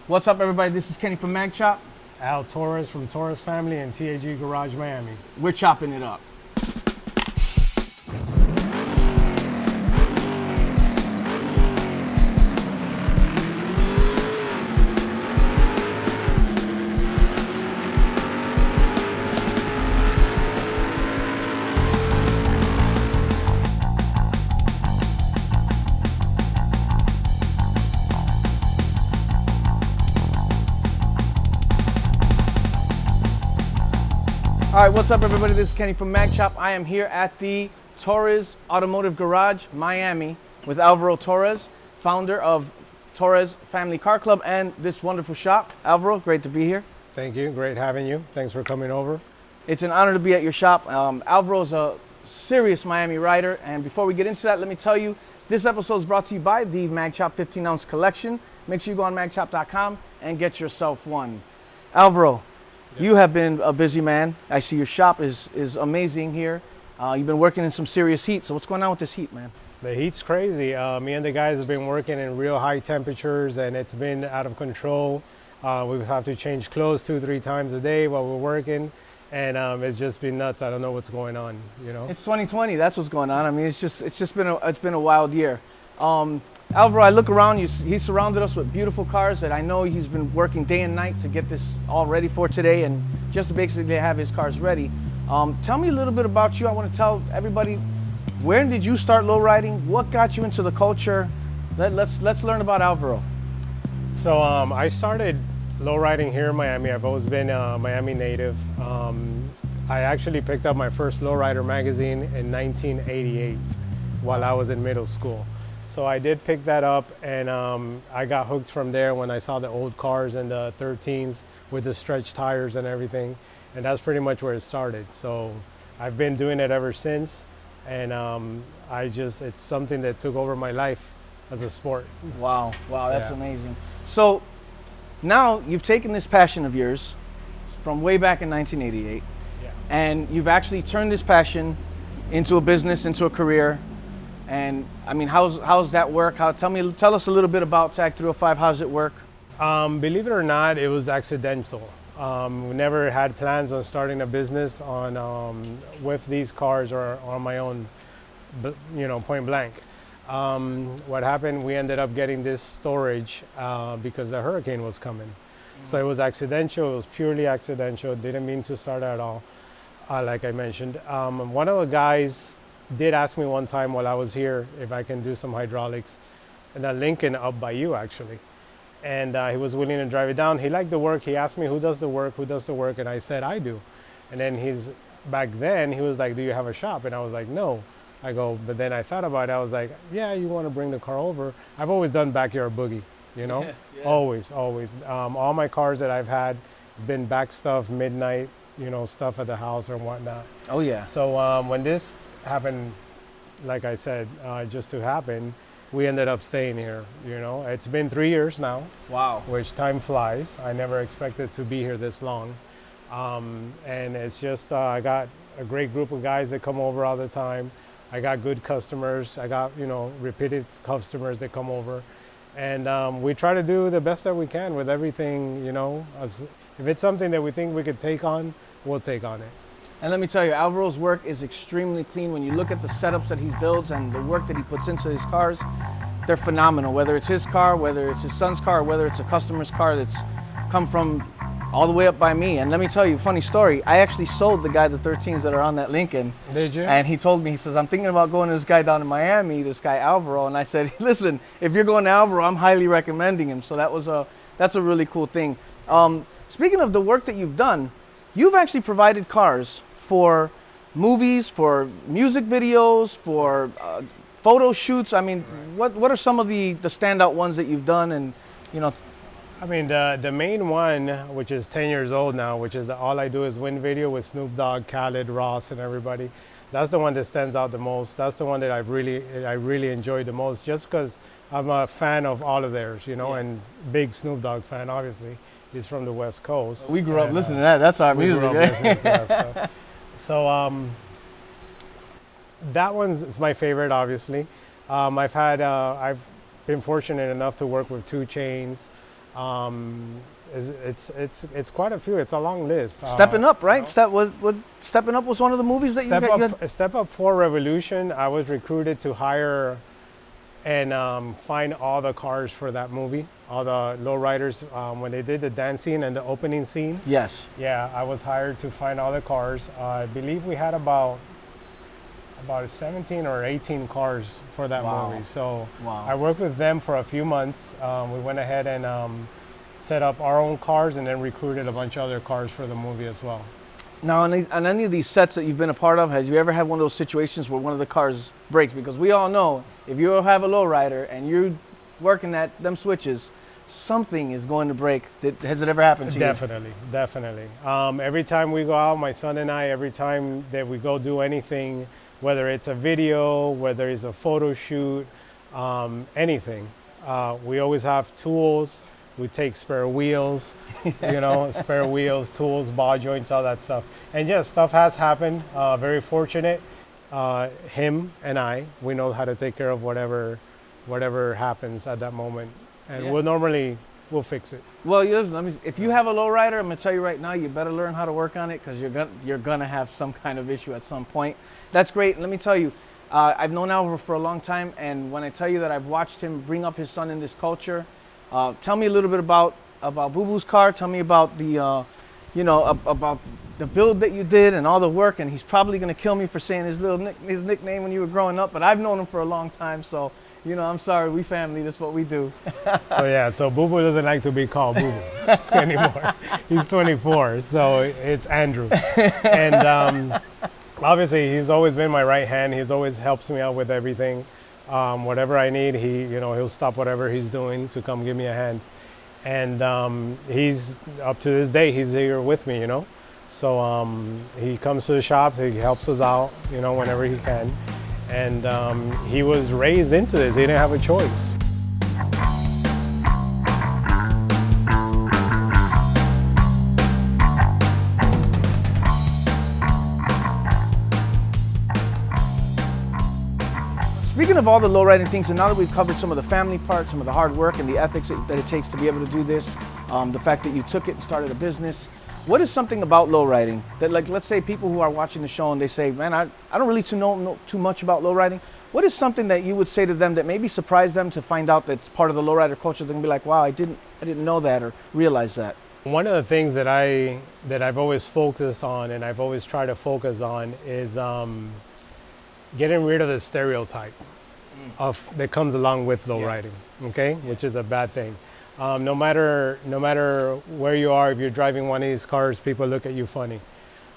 What's up, everybody? This is Kenny from Mag Chop. Al Torres from Torres family and TAG Garage Miami. We're chopping it up. All right, what's up, everybody? This is Kenny from Mag Chop. I am here at the Torres Automotive Garage, Miami, with Alvaro Torres, founder of Torres Family Car Club and this wonderful shop. Alvaro, great to be here. Thank you. Great having you. Thanks for coming over. It's an honor to be at your shop. Alvaro's a serious Miami rider, and before we get into that, let me tell you, this episode is brought to you by the Mag Chop 15-ounce collection. Make sure you go on magchop.com and get yourself one. Alvaro, you have been a busy man. I see your shop is amazing here. You've been working in some serious heat. So what's going on with this heat, man? The heat's crazy. Me and the guys have been working in real high temperatures and it's been out of control. We have to change clothes 2-3 times a day while we're working. And it's just been nuts. I don't know what's going on, you know? It's 2020, that's what's going on. I mean, it's been a wild year. Alvaro, I look around, he's surrounded us with beautiful cars that I know he's been working day and night to get this all ready for today and just to basically have his cars ready. Tell me a little bit about you. I want to tell everybody, where did you start lowriding? What got you into the culture? Let's learn about Alvaro. So I started lowriding here in Miami. I've always been a Miami native. I actually picked up my first Lowrider magazine in 1988 while I was in middle school. So I did pick that up and I got hooked from there when I saw the old cars and the 13s with the stretched tires and everything. And that's pretty much where it started. So I've been doing it ever since. And it's something that took over my life as a sport. Wow, that's amazing. So now you've taken this passion of yours from way back in 1988 and you've actually turned this passion into a business, into a career. And I mean, how's that work? Tell us a little bit about TAG 305. How does it work? Believe it or not, it was accidental. We never had plans on starting a business with these cars or on my own, point blank. What happened? We ended up getting this storage because the hurricane was coming. So it was accidental. It was purely accidental. Didn't mean to start at all, like I mentioned. One of the guys did ask me one time while I was here if I can do some hydraulics in a Lincoln up by you, actually. And he was willing to drive it down. He liked the work. He asked me, who does the work? And I said, I do. And then back then, he was like, do you have a shop? And I was like, no. I go, but then I thought about it. I was like, yeah, you want to bring the car over? I've always done backyard boogie, you know? Yeah. Always. All my cars that I've had been back stuff, midnight, stuff at the house and whatnot. Oh, yeah. So when this happened, like I said, just to happen, we ended up staying here. It's been 3 years now. Wow. Which time flies. I never expected to be here this long. And it's just, I got a great group of guys that come over all the time. I got good customers. I got, repeated customers that come over. And we try to do the best that we can with everything, if it's something that we think we could take on, we'll take on it. And let me tell you, Alvaro's work is extremely clean. When you look at the setups that he builds and the work that he puts into his cars, they're phenomenal. Whether it's his car, whether it's his son's car, whether it's a customer's car that's come from all the way up by me. And let me tell you a funny story. I actually sold the guy the 13s that are on that Lincoln. Did you? And he told me, he says, I'm thinking about going to this guy down in Miami, this guy Alvaro. And I said, listen, if you're going to Alvaro, I'm highly recommending him. So that's a really cool thing. Speaking of the work that you've done, you've actually provided cars for movies, for music videos, for photo shoots. I mean, what are some of the standout ones that you've done? And I mean, the main one, which is 10 years old now, which is the All I Do Is Win video with Snoop Dogg, Khaled, Ross, and everybody. That's the one that stands out the most. That's the one that I really enjoyed the most, just because I'm a fan of all of theirs, and big Snoop Dogg fan, obviously. He's from the West Coast. We grew up listening to that. That's our music. We grew up listening to that stuff. So that one's my favorite, obviously. I've been fortunate enough to work with 2 Chainz, It's quite a few. It's a long list. Stepping Up, right? You know? Stepping Up was one of the movies that you had? Step Up 4 Revolution. I was recruited to hire and find all the cars for that movie, all the lowriders. When they did the dance scene and the opening scene. Yes. Yeah, I was hired to find all the cars. I believe we had about 17 or 18 cars for that movie. So I worked with them for a few months. We went ahead and set up our own cars and then recruited a bunch of other cars for the movie as well. Now, on any of these sets that you've been a part of, has you ever had one of those situations where one of the cars breaks? Because we all know if you have a lowrider and you're working them switches, something is going to break. Has it ever happened to you? Definitely. Every time we go out, my son and I, every time that we go do anything, whether it's a video, whether it's a photo shoot, anything, we always have tools. We take spare wheels, spare wheels, tools, ball joints, all that stuff. And yes, stuff has happened. Very fortunate. Him and I, we know how to take care of whatever happens at that moment. And we'll fix it. Well, if you have a lowrider, I'm gonna tell you right now, you better learn how to work on it because you're gonna have some kind of issue at some point. That's great. Let me tell you, I've known Alvaro for a long time, and when I tell you that I've watched him bring up his son in this culture, tell me a little bit about Boo Boo's car. Tell me about the, about the build that you did and all the work. And he's probably gonna kill me for saying his nickname when you were growing up, but I've known him for a long time, so. I'm sorry, we family, that's what we do. So Boo Boo doesn't like to be called Boo Boo anymore. He's 24, so it's Andrew. And obviously, he's always been my right hand. He's always helps me out with everything. Whatever I need, he'll stop whatever he's doing to come give me a hand. And he's, up to this day, he's here with me, So he comes to the shops, he helps us out, whenever he can. And he was raised into this. He didn't have a choice. Speaking of all the lowriding things, and now that we've covered some of the family parts, some of the hard work and the ethics that it takes to be able to do this, the fact that you took it and started a business, what is something about lowriding that, like, let's say people who are watching the show and they say, man, I don't really know too much about lowriding. What is something that you would say to them that maybe surprised them to find out that's part of the lowrider culture? They can be like, wow, I didn't know that or realize that. One of the things that I've always focused on and I've always tried to focus on is getting rid of the stereotype that comes along with lowriding, okay? Which is a bad thing. No matter where you are, if you're driving one of these cars, people look at you funny.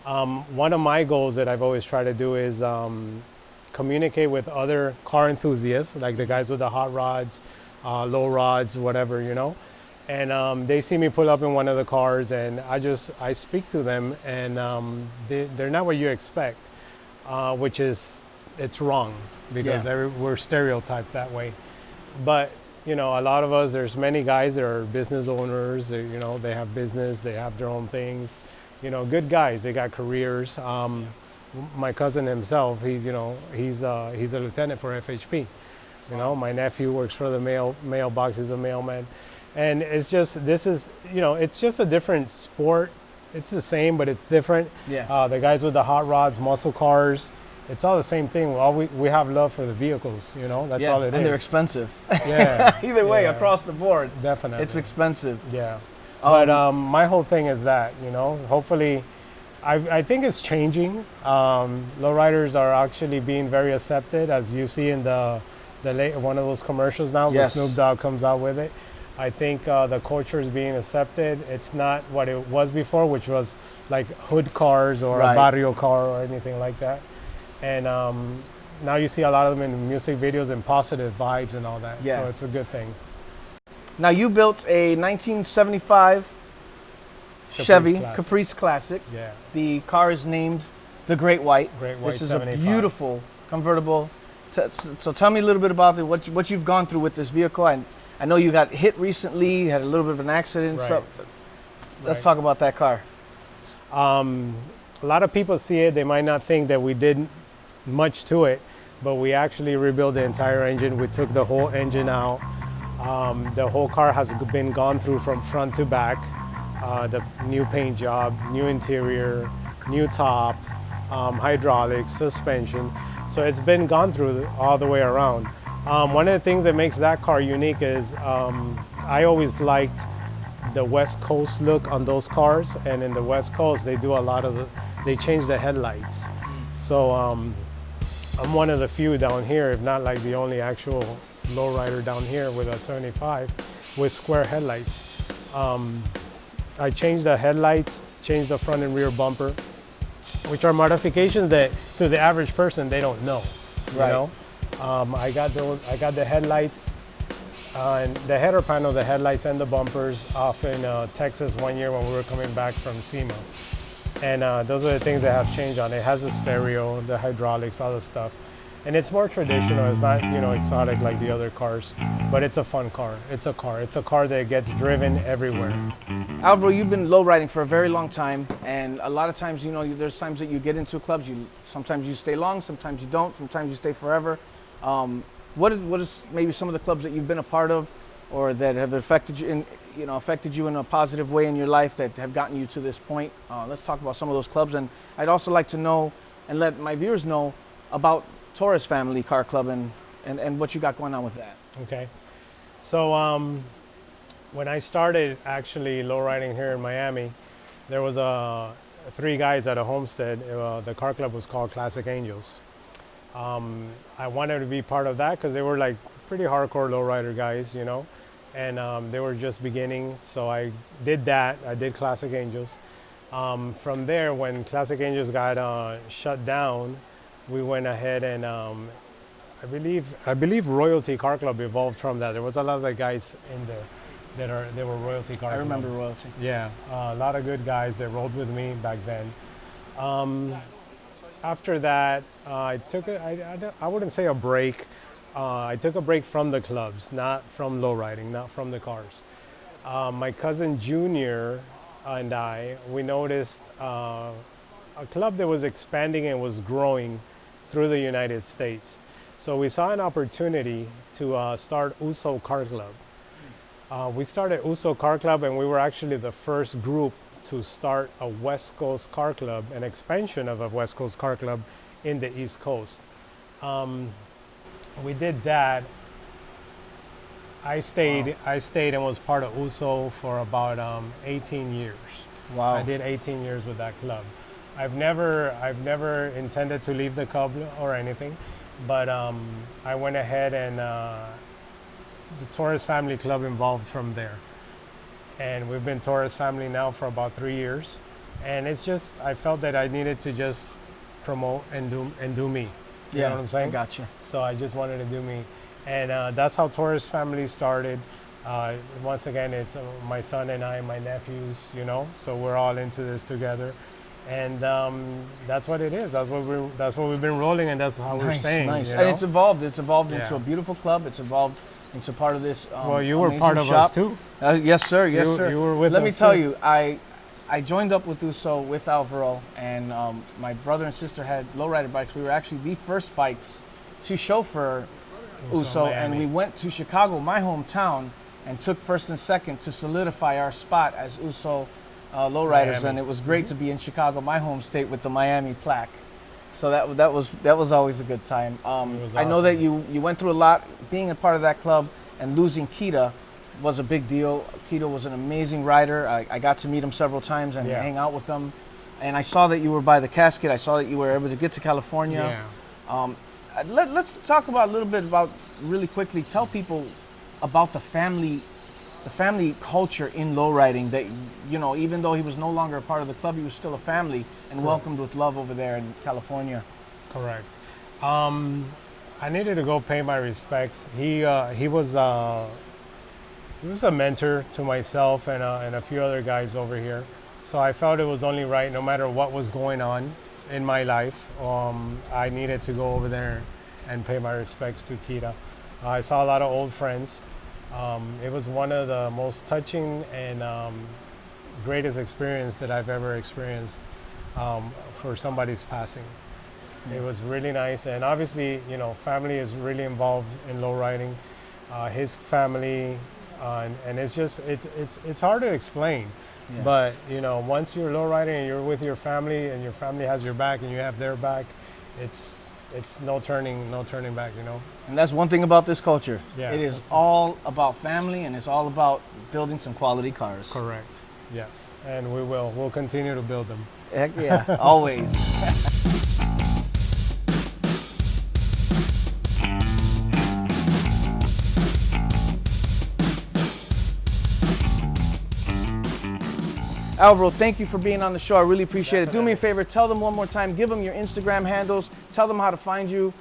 One of my goals that I've always tried to do is communicate with other car enthusiasts, like the guys with the hot rods, low rods, whatever, And they see me pull up in one of the cars, and I speak to them, and they're not what you expect, which is, it's wrong because we're stereotyped that way. But a lot of us, there's many guys that are business owners, they have business, they have their own things, good guys, they got careers. My cousin himself, he's a lieutenant for FHP. My nephew works for the mailbox, he's a mailman. And it's just, it's just a different sport. It's the same, but it's different. Yeah. The guys with the hot rods, muscle cars, it's all the same thing. We have love for the vehicles, that's all it is. And they're expensive. Yeah. Either way, across the board. Definitely. It's expensive. Yeah. But my whole thing is that, hopefully, I think it's changing. Lowriders are actually being very accepted, as you see in one of those commercials now, where Snoop Dogg comes out with it. I think the culture is being accepted. It's not what it was before, which was like hood cars or a barrio car or anything like that. And now you see a lot of them in music videos and positive vibes and all that. So it's a good thing. Now you built a 1975 Chevy Caprice Classic. Yeah. The car is named the Great White. This is 75. A beautiful convertible. So tell me a little bit about what you've gone through with this vehicle. I know you got hit recently, had a little bit of an accident. So let's talk about that car. A lot of people see it. They might not think that we did much to it, but we actually rebuilt the entire engine. We took the whole engine out. The whole car has been gone through from front to back. The new paint job, new interior, new top, hydraulics, suspension. So it's been gone through all the way around. One of the things that makes that car unique is I always liked the West Coast look on those cars, and in the West Coast they do a lot of they change the headlights. So I'm one of the few down here, if not like the only actual lowrider down here with a 75 with square headlights. I changed the headlights, changed the front and rear bumper, which are modifications that to the average person they don't know. Right. You know, I got the headlights and the header panel, the headlights and the bumpers off in Texas one year when we were coming back from SEMA. And those are the things that have changed on it. It has a stereo, the hydraulics, all the stuff. And it's more traditional. It's not, you know, exotic like the other cars, but it's a fun car. It's a car. It's a car that gets driven everywhere. Alvaro, you've been low riding for a very long time, and a lot of times, you know, there's times that you get into clubs. Sometimes you stay long, sometimes you don't, sometimes you stay forever. What is maybe some of the clubs that you've been a part of, or that have affected you in a positive way in your life that have gotten you to this point? Let's talk about some of those clubs, and I'd also like to know and let my viewers know about Torres Family Car Club and what you got going on with that. Okay. So when I started actually lowriding here in Miami, there was three guys at a homestead. The car club was called Classic Angels. I wanted to be part of that because they were like pretty hardcore lowrider guys, you know, and they were just beginning. So I did that. I did Classic Angels. From there, when Classic Angels got shut down, we went ahead and I believe Royalty Car Club evolved from that. There was a lot of the guys in there they were Royalty Car Club. I remember Royalty. Yeah, a lot of good guys that rode with me back then. After that, I took I wouldn't say a break. I took a break from the clubs, not from lowriding, not from the cars. My cousin Junior and we noticed a club that was expanding and was growing through the United States. So we saw an opportunity to start Uso Car Club. We started Uso Car Club, and we were actually the first group to start a West Coast car club, an expansion of a West Coast car club in the East Coast. We did that. I stayed and was part of Uso for about 18 years. Wow. I did 18 years with that club. I've never intended to leave the club or anything, but I went ahead and the Torres Family Club evolved from there. And we've been Torres Family now for about 3 years. And it's just, I felt that I needed to just promote and do me. You know what I'm saying? I got you. So I just wanted to do me. And that's how Torres Family started. Once again, it's my son and I, my nephews, you know, so we're all into this together. And that's what it is. That's what we've been rolling, and that's how we're staying. Nice. You know? And it's evolved. It's evolved into a beautiful club. It's evolved into part of this. Well, you were part of shop. Us too. Yes, sir. Yes, sir. You were with Let us me tell too. you, I joined up with Uso with Alvaro, and my brother and sister had lowrider bikes. We were actually the first bikes to chauffeur Uso, and we went to Chicago, my hometown, and took first and second to solidify our spot as Uso lowriders. Miami. And it was great to be in Chicago, my home state, with the Miami plaque. So that was always a good time. I know that you went through a lot. Being a part of that club and losing Kita was a big deal. Kita was an amazing rider. I got to meet him several times and hang out with him. And I saw that you were by the casket. I saw that you were able to get to California. Yeah. Let's talk about a little bit about, really quickly, tell people about the family culture in lowriding, that, you know, even though he was no longer a part of the club, he was still a family and welcomed with love over there in California. Correct. I needed to go pay my respects. He was a mentor to myself and a few other guys over here. So I felt it was only right, no matter what was going on in my life, I needed to go over there and pay my respects to Kita. I saw a lot of old friends. It was one of the most touching and greatest experience that I've ever experienced for somebody's passing. It was really nice, and obviously, you know, family is really involved in lowriding. his family, and it's just it's hard to explain. Yeah. But you know, once you're lowriding and you're with your family and your family has your back and you have their back, it's no turning back. You know. And that's one thing about this culture. Yeah. It is all about family, and it's all about building some quality cars. Correct. Yes. And we'll continue to build them. Heck yeah, always. Alvaro, thank you for being on the show. I really appreciate it. Do me a favor, tell them one more time, give them your Instagram handles, tell them how to find you,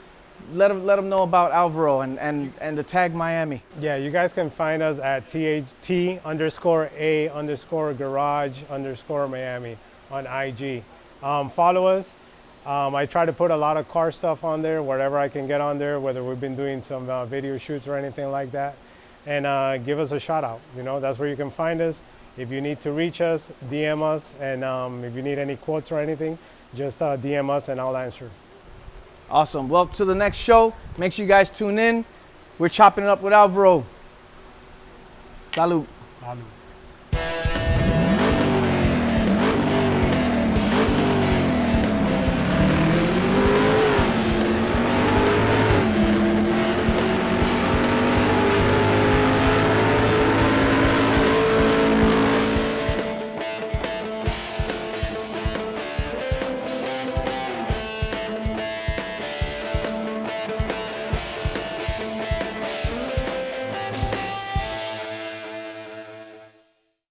let them know about Alvaro and the tag Miami. Yeah, you guys can find us at THT_A_garage_Miami on IG. Follow us. I try to put a lot of car stuff on there, wherever I can get on there, whether we've been doing some video shoots or anything like that. And give us a shout out. You know, that's where you can find us. If you need to reach us, DM us. And if you need any quotes or anything, just DM us and I'll answer. Awesome. Well, to the next show, make sure you guys tune in. We're chopping it up with Alvaro. Salud. Salud.